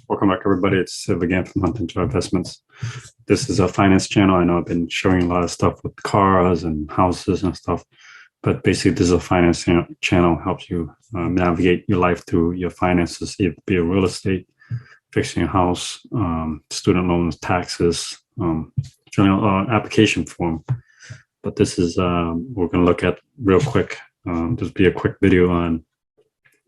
Welcome back, everybody. It's Siv again from Hunter and Chavy Investments. This is a finance channel. I know I've been showing a lot of stuff with cars and houses and stuff, but basically this is a finance channel. Helps you navigate your life through your finances, either be it real estate, fixing a house, student loans, taxes, application form. But this is we're going to look at real quick. Just be a quick video on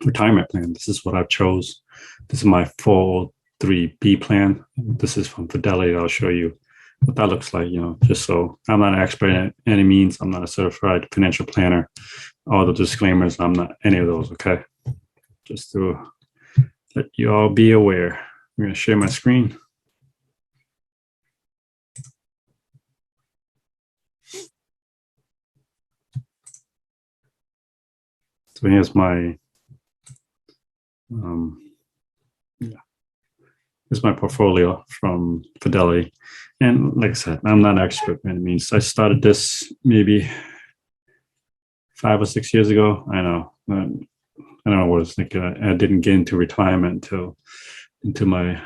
retirement plan. This is what I've chose. This is my 403B plan. This is from Fidelity. I'll show you what that looks like, just so I'm not an expert in any means. I'm not a certified financial planner. All the disclaimers, I'm not any of those, okay? Just to let you all be aware. I'm going to share my screen. So here's my here's my portfolio from Fidelity. And like I said, I'm not an expert by any means. I started this maybe 5 or 6 years ago. I know. I don't know what I was thinking. I didn't get into retirement until into my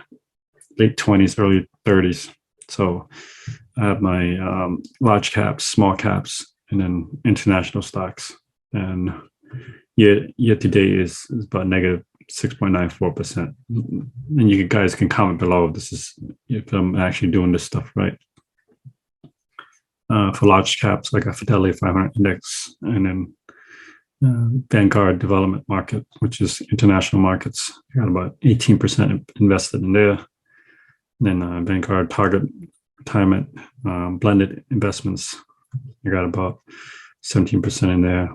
late 20s, early 30s. So I have my large caps, small caps, and then international stocks. And year to date is about negative 6.94%. And you guys can comment below if this is if I'm actually doing this stuff right. For large caps, I got Fidelity 500 Index, and then Vanguard Development Market, which is international markets. I got about 18% invested in there. And then Vanguard Target Retirement Blended Investments. I got about 17% in there.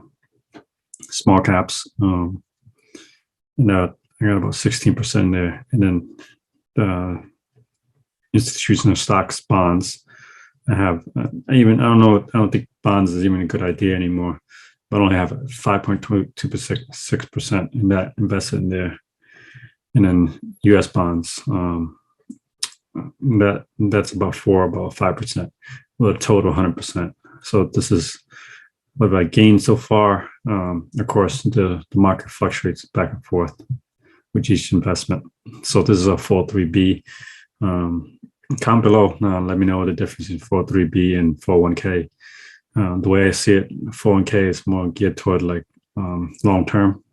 Small caps. And I got about 16% in there. And then the institutional stocks, bonds. I have I don't think bonds is even a good idea anymore. But I only have 5.26% in that invested in there. And then US bonds. That's about 5%, with a total 100%. So this is what I gained so far. Of course, the market fluctuates back and forth with each investment. So this is a 403B. Comment below. Let me know the difference in 403B and 401k. The way I see it, 401k is more geared toward like long term.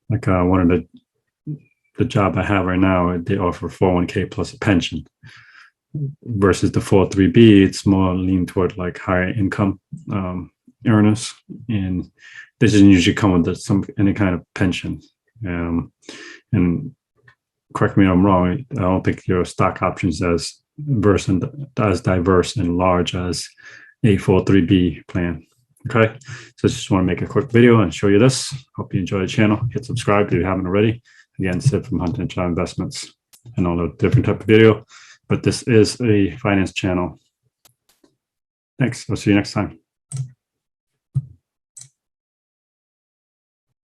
Like one of the job I have right now, they offer 401k plus a pension. Versus the 403B, it's more lean toward like higher income earners, and this doesn't usually come with any kind of pension. And correct me if I'm wrong, I don't think your stock options as diverse and large as a 403B plan. Okay, so I just want to make a quick video and show you this. Hope you enjoy the channel. Hit subscribe if you haven't already. Again, Sid from Hunter and Chavy Investments, and all the different type of video. But this is a finance channel. Thanks. I'll see you next time.